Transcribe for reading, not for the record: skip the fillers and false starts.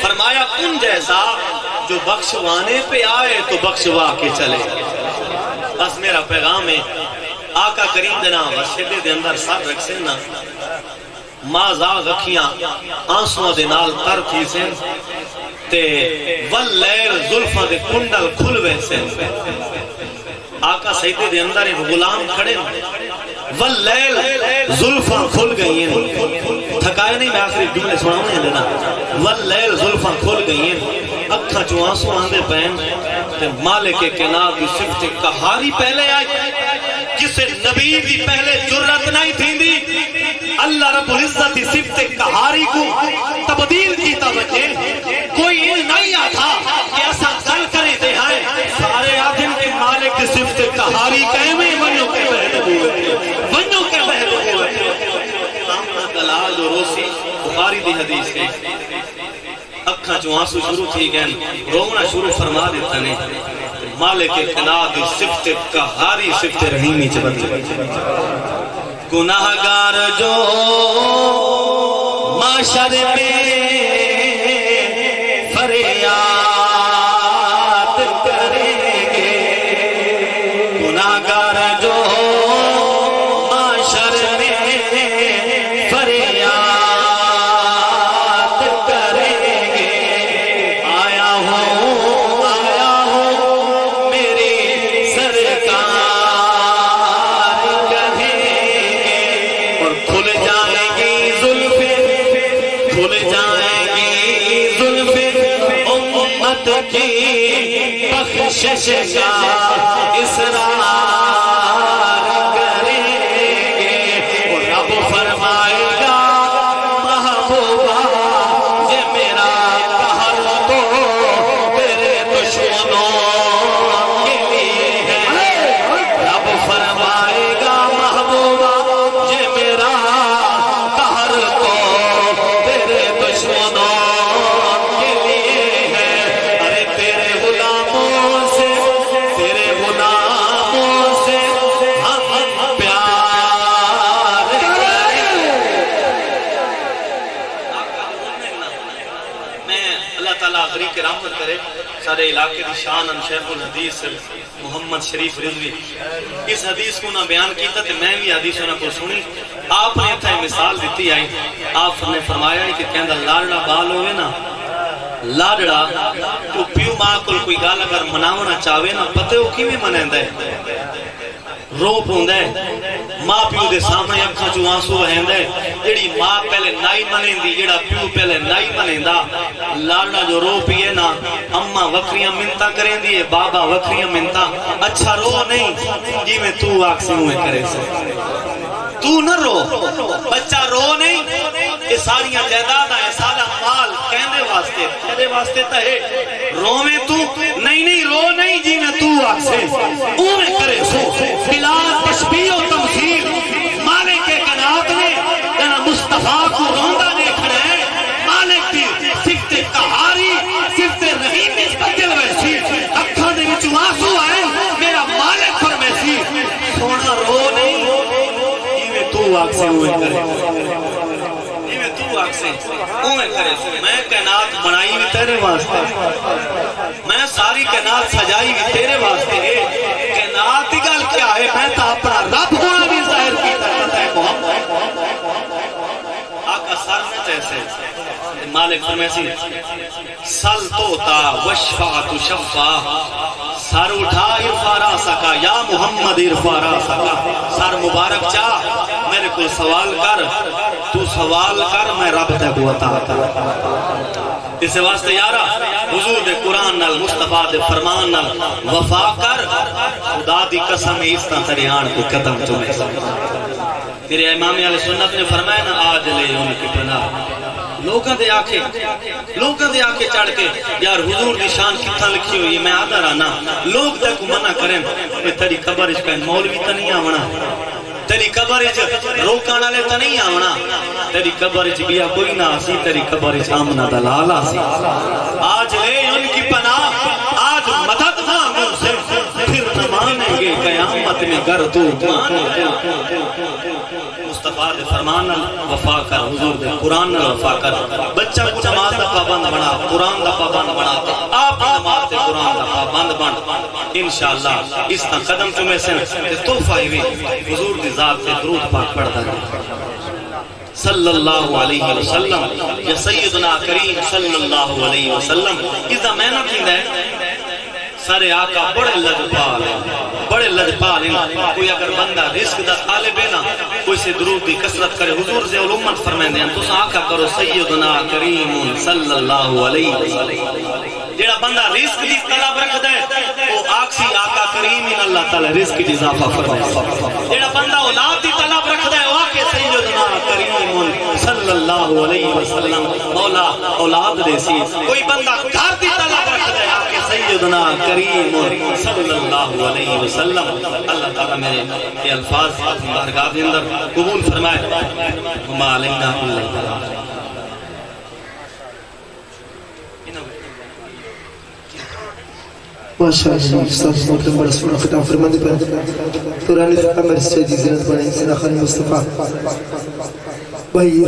فرمایا ان جیسا جو بخشوانے پہ آئے تو بخشوا کے چلے. بس میرا پیغام ہے آقا کریم دینا وسیدے دے اندر سر رکھ سننا ماں زاغ اکھیاں آنسوਆਂ دے نال تر تھی سن تے واللیل زلفاں دے کنڈل کھل وے سن. آقا سیدے دے اندر ایک غلام کھڑے واللیل زلفاں کھل گئی ہیں. تھکائے نہیں میں آخری جملے سناؤں نہیں لینا. واللیل زلفاں کھل گئی ہیں اکھاں چوں آنسو آندے پین تے مالک کائنات دی صفت قہاری پہلے آئی. کسے نبی دی پہلے جرت نہیں تھی دی اللہ رب العزت صفت قہاری کو تبدیل کیتا بچے. کوئی ان نہیں آتا کہ ایسا گل کرے دے ہائے سارے آدم کے مالک کی صفت قہاری کہے میں ونیوں کے بہت ہوئے ونیوں کے بہت ہوئے. دلال و روسی بخاری دی حدیث ہے اکھاں جو آنسو شروع تھی گئے رونا شروع فرما دیتا نے مالک کائنات صفت قہاری صفت رحیمی چبتی. گناہگار جو معاشر میں فریاد کریں گے گناہگار جو معاشر میں فریاد کریں گے آیا ہوں میری سرکار کہیں گے اور کھل جائیں گی زلفیں کھل جائیں گی زلفیں امت کی بخشش کا اصرار کریں گے. اور رب فرمائے گا محبوبہ یہ میرا قہر تو تیرے دشمنوں کے لیے ہے. رب فرمائے گا محبوبہ یہ میرا قہر تو تیرے دشمنوں کے لیے ہے. ارے تیرے غلاموں سے ہم پیار کریں. میں اللہ تعالیٰ غریق رحمت کرے سارے علاقے دی شان ان شیخ الحدیث محمد شریف رضوی اس حدیث کو نہ بیان کیتا تے میں بھی حدیث نہ کو سنی. آپ نے تھا مثال دیتی آئی. آپ نے فرمایا کہ کہندہ لاڑڑا بال ہوئے نا لاڑڑا تو پیو ماں کو کوئی گال اگر مناونا چاہوے نا پتے ہو کیویں منیندہ ہے رو پوندہ ہے. ماں پیو دے سامنے اکھاں چوں آنسو وہندہ ہے. جیڑی ماں پہلے نائی منیندی جیڑا پیو پہلے نائی منیندہ لاڑا جو رو پیے نا اماں وکریاں منتاں کریں دیئے بابا وکریاں منتاں. اچھا رو نہیں جی میں تو آگ سے ہوئے کرے سے تو نہ رو بچہ رو نہیں. یہ ساریاں جائیداداں ہیں سارا مال کہنے واسطے تہے روویں تو نہیں رو نہیں جی میں تو آگ سے ہوئے کرے سو. بلا تشبیہ و تمثیل مالک کائنات نے جنا مصطفیٰ کو روندہ دیکھ رہے ہیں. مالک کی صفت قہاری صفت رحیم اس کا دل ویسی اکھاں دے وچ آنسو آئے میرا مالک فرمیسی سونا رو نہیں جی میں تو آگ سے ہوئے کرے جی میں تو آگ سے ہوئے کرے. میں کائنات بنائی بھی تیرے واسطے میں ساری کائنات سجائی بھی تیرے واسطے ہے. کائنات ہی گل کیا ہے میں تا اپنا رب ہونا بھی ظاہر کیتا ہے محمد. آقا سر میں جیسے مالک فرمیسی سل توتا وشفا تو شفا سر اٹھا ارفا را سکا یا محمد ارفا را سکا. سر مبارک چاہ میرے کو سوال کر تو سوال کر میں رب تے کو عطا کر. اس واسطے یارا حضور دے قرآن نال مصطفیٰ دے فرمان نال وفا کر خدا دی قسم اس طرح تیرے آن کو قدم چلے. تیرے امام علیہ سنت نے فرمایا نا آج لے ان کی پناہ لوگاں دے آکے چڑھ کے یار حضور دی شان کتھا لکھی ہوئی میں آدھا رانا لوگ تے کو منع کریں کہ تیری قبر اس کا مولوی تا نہیں آونا تیری قبر اچ روکانا لے تا نہیں آونا تیری قبر اچ بیا کوئی نہ آسی تیری قبر اچ آمنہ دلال آسی. آج لے ان کی پناہ آج مدد مانگو سے پھر نہ مانیں گے قیامت میں گر تو مصطفیٰ دے فرمان وفا کر، حضور دے قرآن نال وفا کر، بچہ کو نماز دا پابند بنا، قرآن دا پابند بنا، آپ نماز دے قرآن دا پابند بن، انشاءاللہ اس تا قدم تمہیں سے تحفہ ہوئی حضور دی ذات تے درود پاک پڑھ دا صلی اللہ علیہ وسلم یا سیدنا کریم صلی اللہ علیہ وسلم. اس دا میں نہ کہندہ ہے سارے آقا بڑے لجپال ہیں، بڑے لجپال ہیں. کوئی اگر بندہ رزق دا طالب ہے نا، کوئی سے درود دی کثرت کرے، حضور سے علومت فرمائیں ہیں تو آقا کرو سیدنا کریم صلی اللہ علیہ وسلم. جیڑا بندہ رزق دی طلب رکھدا ہے وہ آکسی آقا کریم ان اللہ تعالی رزق دی اضافہ فرمائے. جیڑا بندہ اولاد دی طلب رکھدا ہے وہ آکے سیدنا کریم صلی اللہ علیہ وسلم مولا اولاد دے سی. کوئی بندہ گھر دی طلب رکھدا ہے آکے سیدنا کریم صلی اللہ علیہ وسلم. اللہ تعالی میرے یہ الفاظ بارگاہ کے اندر قبول فرمائے. وما علینا الا البلاغ. ماشاءاللہ استاذ محترم بڑا سونا خطاب فرماندے پر قرآن امر سے زینت بڑھیں سنا خان مصطفیٰ بھائی